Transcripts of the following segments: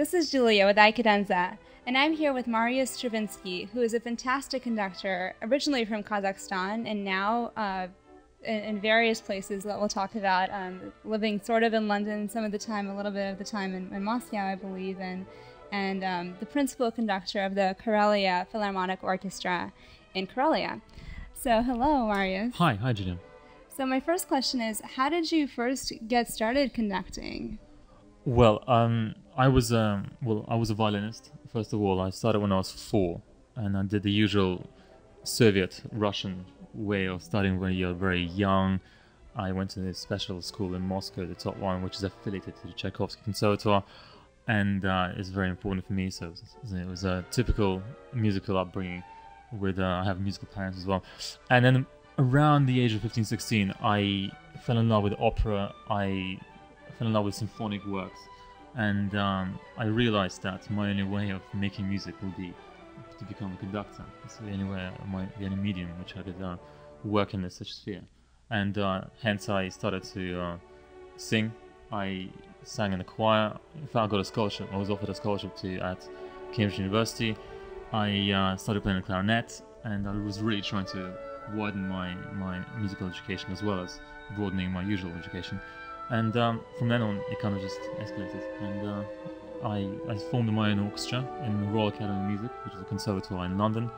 This is Julia with iCadenza, and I'm here with Marius Stravinsky, who is a fantastic conductor, originally from Kazakhstan, and now in various places that we'll talk about, living sort of in London some of the time, a little bit of the time in Moscow, I believe, and the principal conductor of the Karelia Philharmonic Orchestra in Karelia. So hello, Marius. Hi, Julia. So my first question is, how did you first get started conducting? Well, I was a violinist. First of all, I started when I was 4, and I did the usual Soviet-Russian way of starting when you're very young. I went to this special school in Moscow, the top one, which is affiliated to the Tchaikovsky Conservatoire, and it's very important for me. So it was a typical musical upbringing. I have musical parents as well, and then around the age of 15, 16, I fell in love with opera. I fell in love with symphonic works, and I realized that my only way of making music would be to become a conductor. It's the only way, the only medium in which I could work in such a sphere, and hence I started to sing. I sang in a choir. In fact, I got a scholarship. I was offered a scholarship at Cambridge University. I started playing the clarinet, and I was really trying to widen my musical education as well as broadening my usual education. And from then on, it kind of just escalated. And I formed my own orchestra in the Royal Academy of Music, which is a conservatoire in London.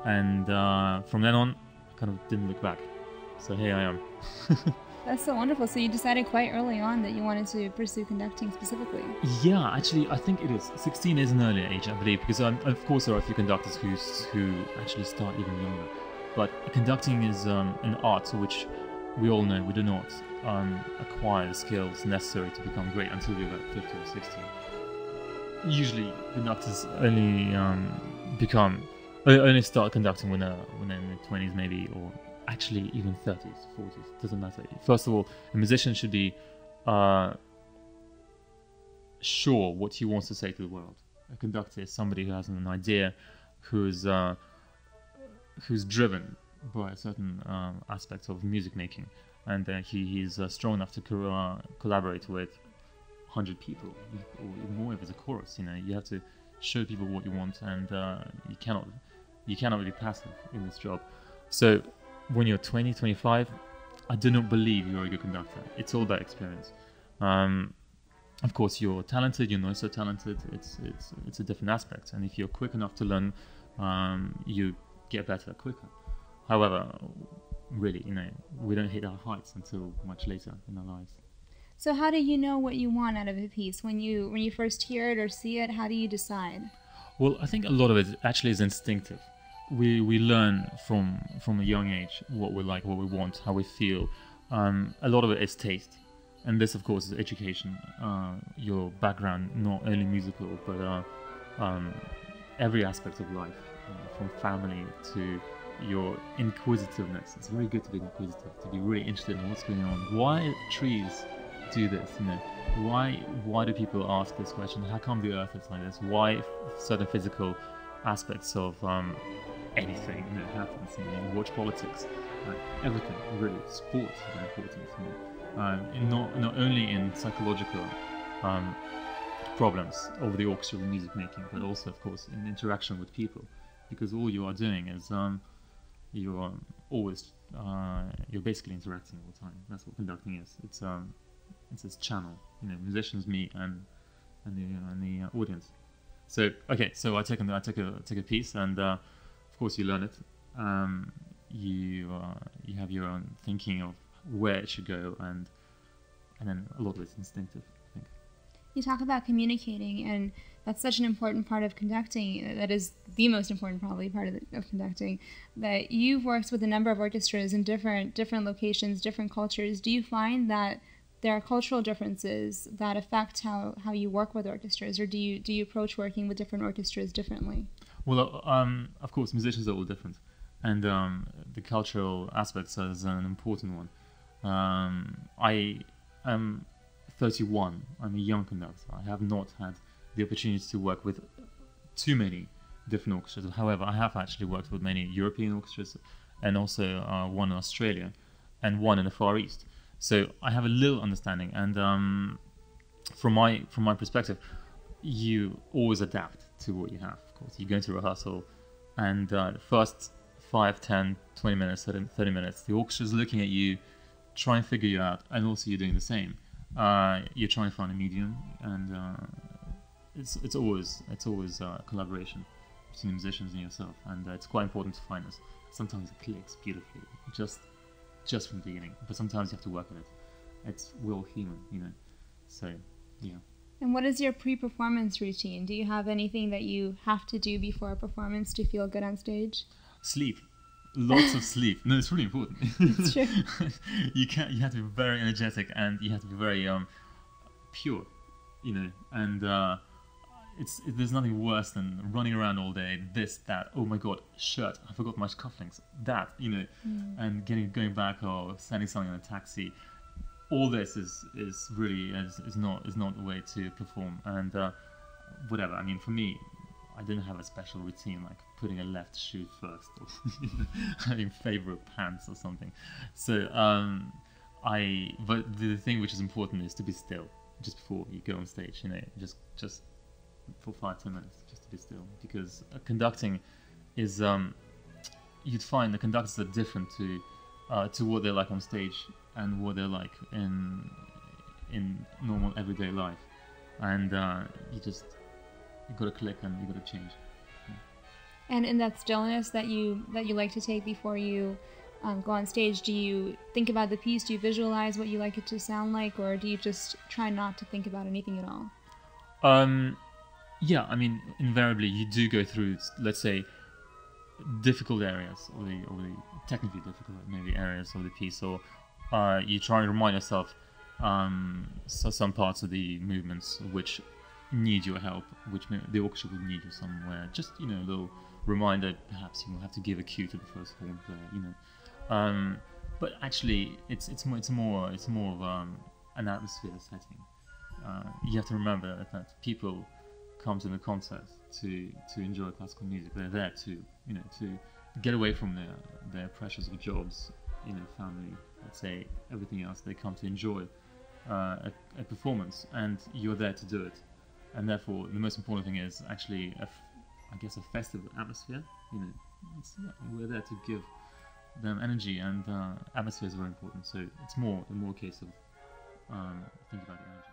And from then on, I kind of didn't look back. So here I am. That's so wonderful. So you decided quite early on that you wanted to pursue conducting specifically. Yeah, actually, I think it is. 16 is an earlier age, I believe, because of course there are a few conductors who actually start even younger. But conducting is an art which we all know we do not acquire the skills necessary to become great until you're about 50 or 60. Usually, conductors only start conducting when they're in their 20s maybe, or actually even 30s, 40s, doesn't matter. First of all, a musician should be sure what he wants to say to the world. A conductor is somebody who has an idea, who's driven by a certain aspect of music making, and he's strong enough to collaborate with 100 people or even more if it's a chorus. You have to show people what you want, and you cannot be passive in this job. So when you're 20, 25, I do not believe you're a good conductor. It's all about experience. Of course, you're talented, you're not so talented. It's a different aspect, and if you're quick enough to learn, you get better quicker. However, really, we don't hit our heights until much later in our lives. So how do you know what you want out of a piece? When you first hear it or see it, how do you decide? Well, I think a lot of it actually is instinctive. We learn from a young age what we like, what we want, how we feel. A lot of it is taste, and this, of course, is education. Your background, not only musical, but every aspect of life, from family to your inquisitiveness. It's very good to be inquisitive, to be really interested in what's going on. Why trees do this? Why do people ask this question? How come the Earth is like this? Why certain physical aspects of anything happens? You watch politics, everything. Really, sports is very important. Not only in psychological problems over the orchestral music making, but also, of course, in interaction with people. Because all you are doing is you're basically interacting all the time. That's what conducting is. It's this channel. Musicians meet and the audience. So so I take a piece, and of course you learn it. You have your own thinking of where it should go, and then a lot of it's instinctive, I think. You talk about communicating, and that's such an important part of conducting. That is the most important, probably, part of conducting. That you've worked with a number of orchestras in different locations, different cultures. Do you find that there are cultural differences that affect how you work with orchestras, or do you approach working with different orchestras differently? Well, of course, musicians are all different, and the cultural aspects is an important one. I am 31. I'm a young conductor. I have not had the opportunity to work with too many different orchestras. However, I have actually worked with many European orchestras, and also one in Australia, and one in the Far East. So I have a little understanding, and from my perspective, you always adapt to what you have. Of course, you go into rehearsal, and the first 5, 10, 20 minutes, 30 minutes, the orchestra's looking at you, trying to figure you out, and also you're doing the same. You're trying to find a medium, and it's always collaboration between the musicians and yourself, and it's quite important to find this. Sometimes it clicks beautifully, just from the beginning, but sometimes you have to work at it. We're all human, you know. So, yeah. And what is your pre-performance routine? Do you have anything that you have to do before a performance to feel good on stage? Sleep. Lots of sleep. No, it's really important. It's true. You have to be very energetic, and you have to be very pure, you know. And there's nothing worse than running around all day, this, that, oh my god, shirt, I forgot my cufflinks, that, you know, and going back or sending something in a taxi. All this is really not the way to perform, and whatever. I mean, for me, I didn't have a special routine like putting a left shoe first, or having favorite pants or something. So but the thing which is important is to be still just before you go on stage. You know, just for 5-10 minutes, just to be still, because conducting is you'd find the conductors are different to what they're like on stage and what they're like in normal everyday life, and you got to click and you got to change. Yeah. And in that stillness that you like to take before you go on stage, do you think about the piece? Do you visualize what you like it to sound like, or do you just try not to think about anything at all? Yeah, I mean, invariably you do go through, let's say, difficult areas, or the technically difficult maybe areas of the piece, or you try and remind yourself some parts of the movements which need your help, which the orchestra will need you somewhere. Just, you know, a little reminder. Perhaps you will have to give a cue to the first horn player, you know. But actually, it's more of an atmosphere setting. You have to remember that people come to the concert to enjoy classical music. They're there to get away from their pressures of jobs, you know, family, let's say, everything else. They come to enjoy a performance, and you're there to do it. And therefore, the most important thing is actually, I guess, a festive atmosphere. You know, we're there to give them energy, and atmosphere is very important. So it's more a case of thinking about the energy.